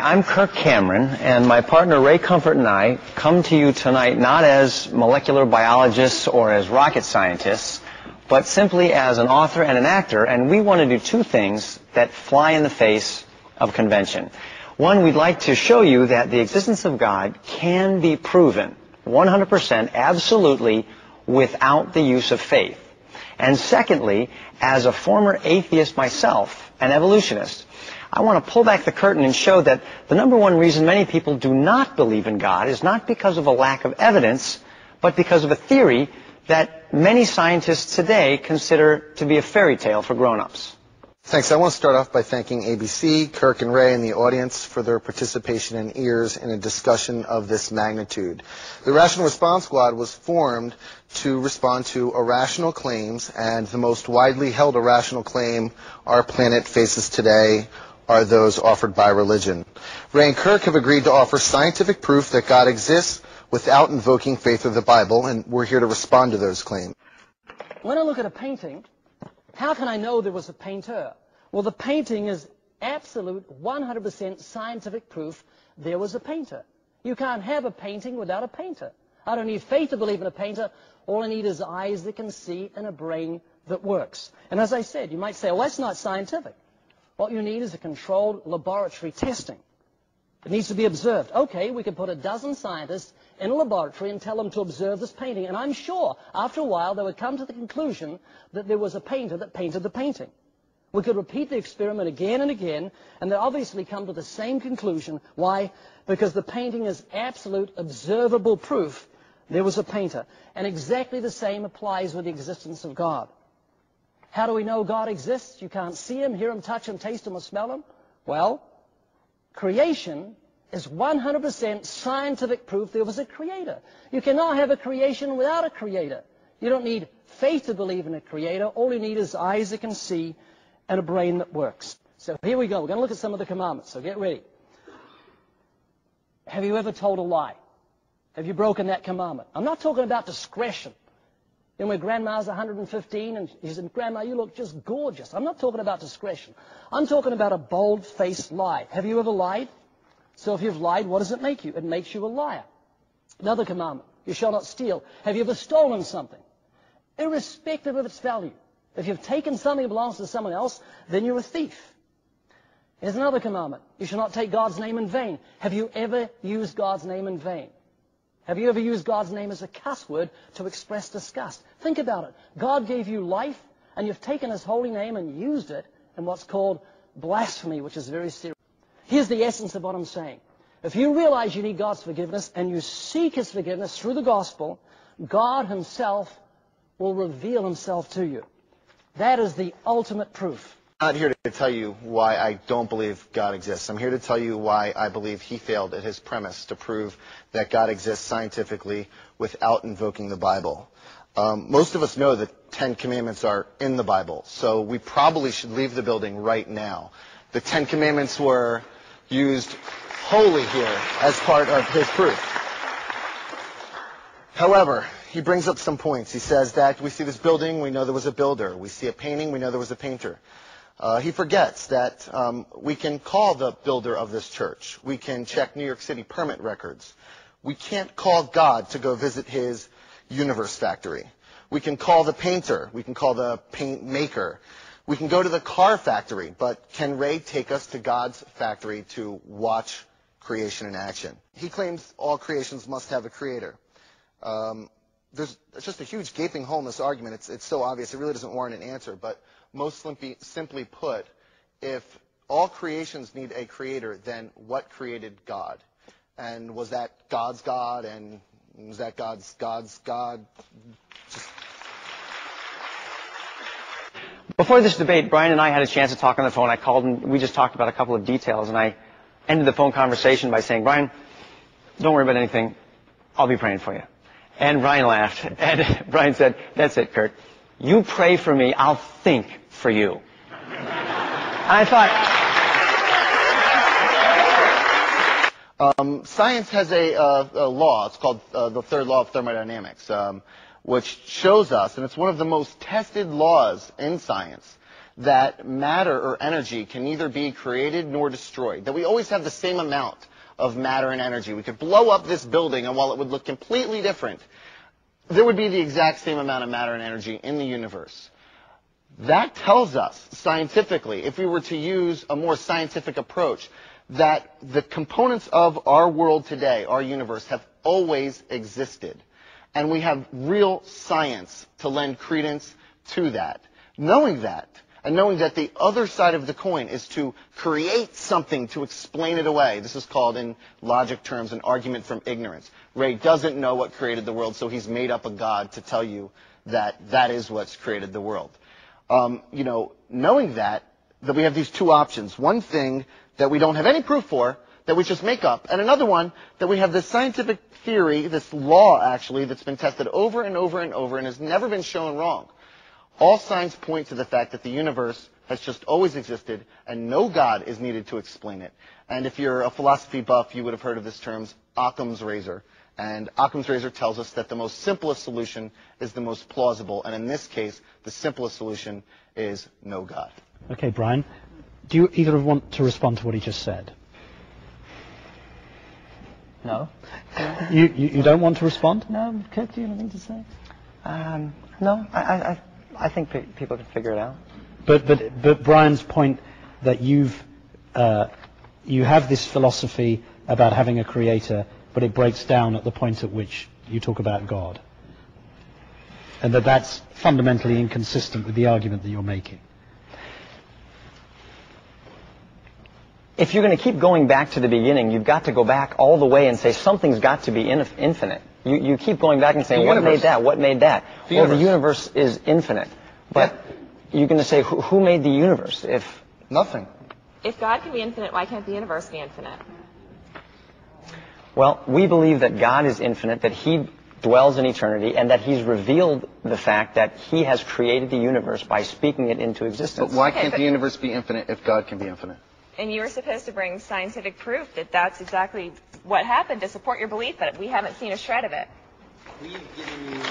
I'm Kirk Cameron, and my partner Ray Comfort and I come to you tonight not as molecular biologists or as rocket scientists, but simply as an author and an actor, and we want to do two things that fly in the face of convention. One, we'd like to show you that the existence of God can be proven 100% absolutely without the use of faith. And secondly, as a former atheist myself, an evolutionist, I want to pull back the curtain and show that the number one reason many people do not believe in God is not because of a lack of evidence, but because of a theory that many scientists today consider to be a fairy tale for grown-ups. Thanks. I want to start off by thanking ABC, Kirk and Ray, and the audience for their participation and ears in a discussion of this magnitude. The Rational Response Squad was formed to respond to irrational claims, and the most widely held irrational claim our planet faces today are those offered by religion. Ray and Kirk have agreed to offer scientific proof that God exists without invoking faith or the Bible, and we're here to respond to those claims. When I look at a painting, how can I know there was a painter? Well, the painting is absolute 100% scientific proof there was a painter. You can't have a painting without a painter. I don't need faith to believe in a painter. All I need is eyes that can see and a brain that works. And as I said, you might say, well, that's not scientific. What you need is a controlled laboratory testing. It needs to be observed. Okay, we could put a dozen scientists in a laboratory and tell them to observe this painting, and I'm sure after a while they would come to the conclusion that there was a painter that painted the painting. We could repeat the experiment again and again, and they obviously come to the same conclusion. Why? Because the painting is absolute observable proof there was a painter. And exactly the same applies with the existence of God. How do we know God exists? You can't see him, hear him, touch him, taste him, or smell him. Well, creation is 100% scientific proof there was a creator. You cannot have a creation without a creator. You don't need faith to believe in a creator. All you need is eyes that can see and a brain that works. So here we go. We're going to look at some of the commandments, so get ready. Have you ever told a lie? Have you broken that commandment? I'm not talking about discretion. You know, when Grandma's 115 and she said, Grandma, you look just gorgeous. I'm not talking about discretion. I'm talking about a bold-faced lie. Have you ever lied? So if you've lied, what does it make you? It makes you a liar. Another commandment, you shall not steal. Have you ever stolen something? Irrespective of its value. If you've taken something that belongs to someone else, then you're a thief. Here's another commandment. You shall not take God's name in vain. Have you ever used God's name in vain? Have you ever used God's name as a cuss word to express disgust? Think about it. God gave you life, and you've taken his holy name and used it in what's called blasphemy, which is very serious. Here's the essence of what I'm saying. If you realize you need God's forgiveness and you seek his forgiveness through the gospel, God himself will reveal himself to you. That is the ultimate proof. I'm not here to tell you why I don't believe God exists. I'm here to tell you why I believe he failed at his premise to prove that God exists scientifically without invoking the Bible. Most of us know that 10 Commandments are in the Bible, so we probably should leave the building right now. The 10 Commandments were used wholly here as part of his proof. However, he brings up some points. He says that we see this building, we know there was a builder. We see a painting, we know there was a painter. He forgets that we can call the builder of this church. We can check New York City permit records. We can't call God to go visit his universe factory. We can call the painter. We can call the paint maker. We can go to the car factory. But can Ray take us to God's factory to watch creation in action? He claims all creations must have a creator. There's just a huge gaping hole in this argument. It's so obvious. It really doesn't warrant an answer. But most simply put, if all creations need a creator, then what created God? And was that God's God? And was that God's God? Before this debate, Brian and I had a chance to talk on the phone. I called and we just talked about a couple of details, and I ended the phone conversation by saying, Brian, don't worry about anything. I'll be praying for you. And Brian laughed, and Brian said, that's it, Kurt. You pray for me, I'll think for you. I thought... Science has a law. It's called the third law of thermodynamics, which shows us, and it's one of the most tested laws in science, that matter or energy can neither be created nor destroyed, that we always have the same amount of matter and energy. We could blow up this building, and while it would look completely different, there would be the exact same amount of matter and energy in the universe. That tells us scientifically, if we were to use a more scientific approach, that the components of our world today, our universe, have always existed. And we have real science to lend credence to that. Knowing that, and knowing that the other side of the coin is to create something to explain it away. This is called, in logic terms, an argument from ignorance. Ray doesn't know what created the world, so he's made up a God to tell you that that is what's created the world. Knowing that we have these two options. One thing that we don't have any proof for, that we just make up, and another one that we have this scientific theory, this law actually, that's been tested over and over and over and has never been shown wrong. All signs point to the fact that the universe has just always existed and no God is needed to explain it. And if you're a philosophy buff, you would have heard of this term, Occam's razor. And Occam's razor tells us that the most simplest solution is the most plausible. And in this case, the simplest solution is no God. Okay, Brian. Do you either want to respond to what he just said? No. You don't want to respond? No, Kirk, do you have anything to say? No, I think people can figure it out. But Brian's point that you have this philosophy about having a creator, but it breaks down at the point at which you talk about God, and that's fundamentally inconsistent with the argument that you're making. If you're going to keep going back to the beginning, you've got to go back all the way and say something's got to be infinite. You keep going back and saying, what made that? What made that? The universe is infinite. But you're going to say, who made the universe? If nothing. If God can be infinite, why can't the universe be infinite? Well, we believe that God is infinite, that he dwells in eternity, and that he's revealed the fact that he has created the universe by speaking it into existence. But why can't the universe be infinite if God can be infinite? And you were supposed to bring scientific proof that that's exactly what happened to support your belief, but we haven't seen a shred of it. We've given you